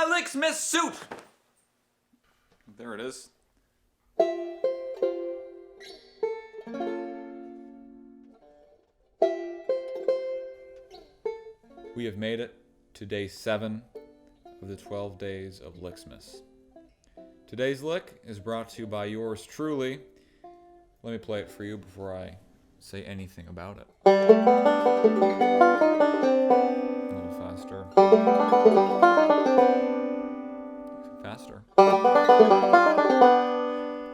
my Licksmas suit! There it is. We have made it to day 7 of the 12 days of Licksmas. Today's lick is brought to you by yours truly. Let me play it for you before I say anything about it. A little faster. Faster.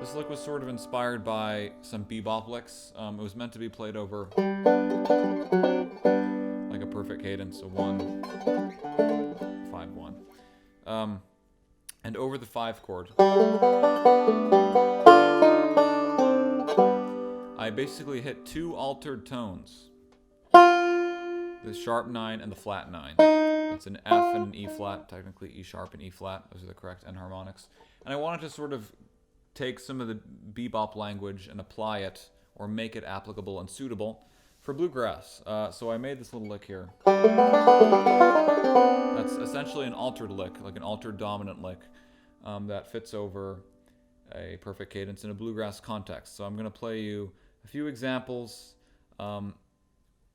This lick was sort of inspired by some bebop licks. It was meant to be played over like a perfect cadence, a 1, 5, 1. And over the 5 chord, I basically hit 2 altered tones. The sharp 9 and the flat 9. It's an F and an E flat, technically E sharp and E flat. Those are the correct enharmonics. And I wanted to sort of take some of the bebop language and apply it, or make it applicable and suitable for bluegrass. So I made this little lick here. That's essentially an altered lick, like an altered dominant lick, that fits over a perfect cadence in a bluegrass context. So I'm going to play you a few examples.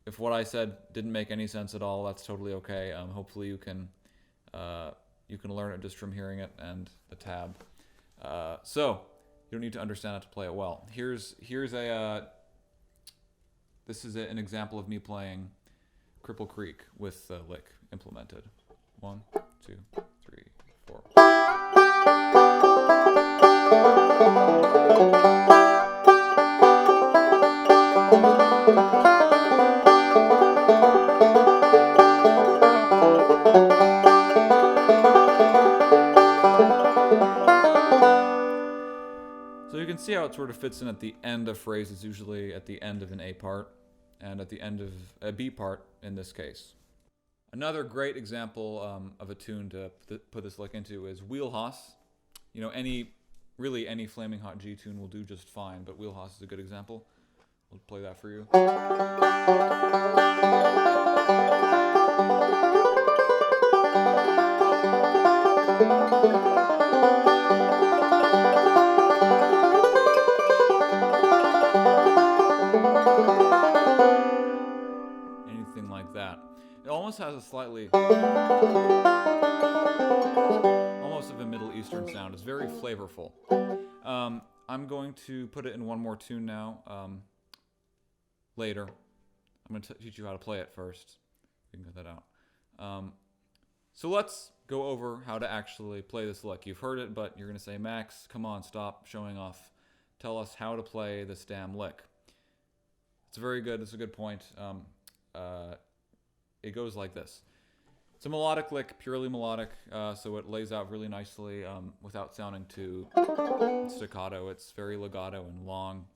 If what I said didn't make any sense at all, that's totally okay. Hopefully you can learn it just from hearing it and the tab. So you don't need to understand it to play it well. This is an example of me playing Cripple Creek with the lick implemented. 1, 2, 3, 4. So you can see how it sort of fits in at the end of phrases, usually at the end of an A part, and at the end of a B part in this case. Another great example of a tune to put this lick into is Wheelhouse. You know, any Flaming Hot G tune will do just fine, but Wheelhouse is a good example. We'll play that for you. Anything like that. It almost has a slightly, almost of a Middle Eastern sound. It's very flavorful. I'm going to put it in one more tune now, later. I'm going to teach you how to play it first. We can cut that out. So let's go over how to actually play this lick. You've heard it, but you're going to say, Max, come on, stop showing off. Tell us how to play this damn lick. It's very good. It's a good point. It goes like this. It's a melodic lick, purely melodic, so it lays out really nicely without sounding too staccato. It's very legato and long.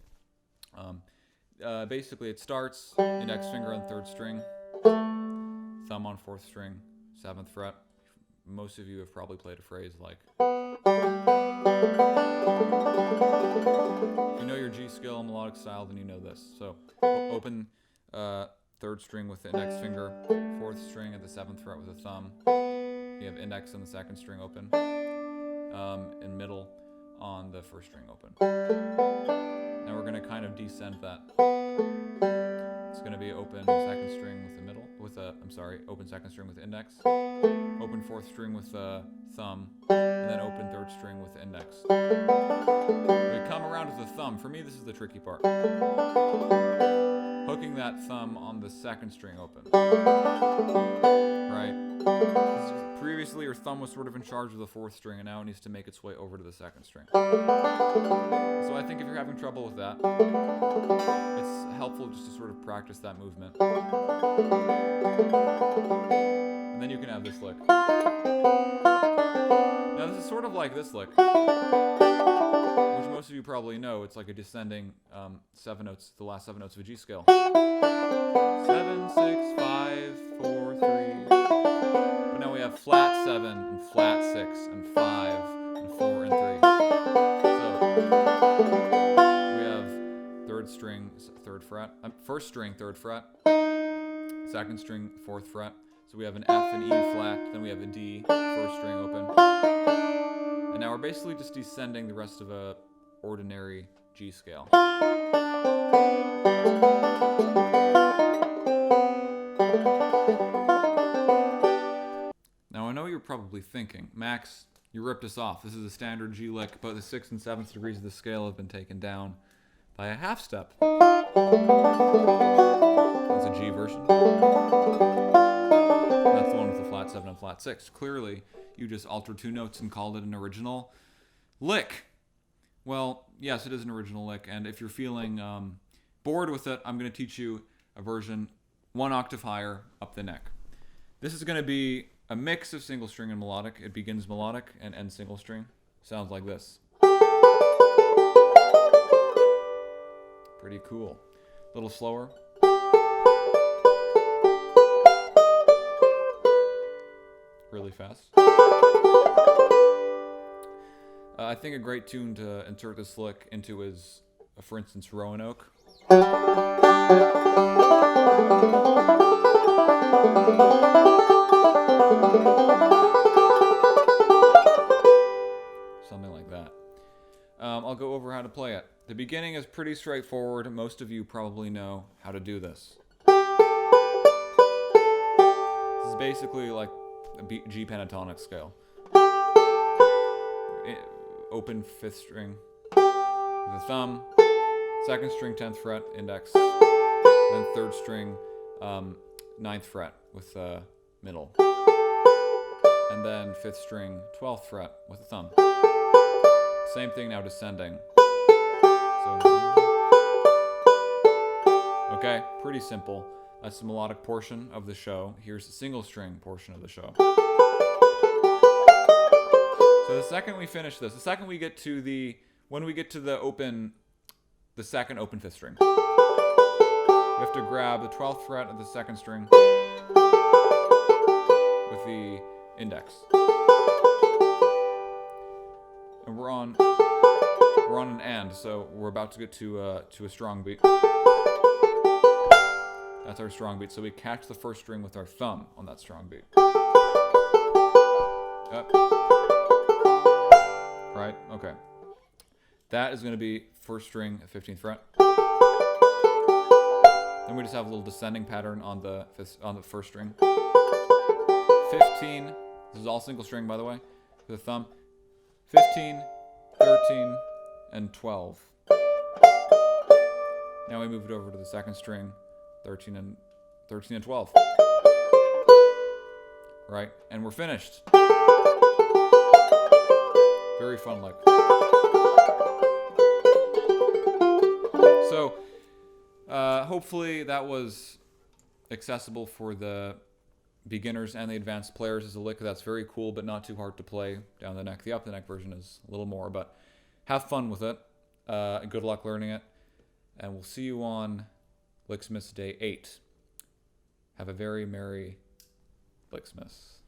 Basically, it starts index finger on 3rd string, thumb on 4th string, 7th fret. Most of you have probably played a phrase like. If you know your G scale melodic style, then you know this. So open 3rd string with the index finger, 4th string at the 7th fret with a thumb. You have index on the 2nd string open, and middle on the 1st string open. Now we're going to kind of descend that. It's going to be open 2nd string with the middle, open 2nd string with the index, open 4th string with the thumb, and then open 3rd string with the index. We come around with the thumb. For me, this is the tricky part. Hooking that thumb on the 2nd string open. Right? Previously, your thumb was sort of in charge of the 4th string, and now it needs to make its way over to the 2nd string. So I think if you're having trouble with that, it's helpful just to sort of practice that movement. And then you can have this lick. Now this is sort of like this lick, which most of you probably know. It's like a descending 7 notes, the last 7 notes of a G scale. 7, 6, 5, 4, 3. But now we have flat 7 and flat 6 and 5 and 4 and 3. So we have 3rd string, 3rd fret, 1st string, 3rd fret, 2nd string, 4th fret, So we have an F and E flat, then we have a D, first string open. And now we're basically just descending the rest of a ordinary G scale. Now I know you're probably thinking, Max, you ripped us off. This is a standard G lick, but the 6th and 7th degrees of the scale have been taken down by a half step. That's a G version. That's the one with the flat 7 and flat 6. Clearly, you just altered 2 notes and called it an original lick. Well, yes, it is an original lick, and if you're feeling bored with it, I'm going to teach you a version 1 octave higher up the neck. This is going to be a mix of single string and melodic. It begins melodic and ends single string. Sounds like this. Pretty cool. A little slower. Really fast. I think a great tune to insert this lick into is, for instance, Roanoke. Something like that. I'll go over how to play it. The beginning is pretty straightforward. Most of you probably know how to do this. This is basically like a G pentatonic scale. Open 5th string with a thumb, 2nd string 10th fret, index, then 3rd string 9th fret with the middle, and then 5th string 12th fret with the thumb. Same thing now descending. So, okay, pretty simple. That's the melodic portion of the show. Here's the single string portion of the show. So the second we finish this, when we get to the second open 5th string, we have to grab the 12th fret of the 2nd string with the index. And we're on an end, so we're about to get to a strong beat. That's our strong beat. So we catch the 1st string with our thumb on that strong beat. Up. Right? Okay. That is going to be 1st string at 15th fret. Then we just have a little descending pattern on the 1st string. 15. This is all single string, by the way, with the thumb. 15, 13, and 12. Now we move it over to the 2nd string, 13 and 12. Right? And we're finished. Very fun lick. So, hopefully that was accessible for the beginners and the advanced players as a lick that's very cool but not too hard to play down the neck. The up the neck version is a little more, but have fun with it. Good luck learning it. And we'll see you on Licksmas Day 8. Have a very merry Licksmas.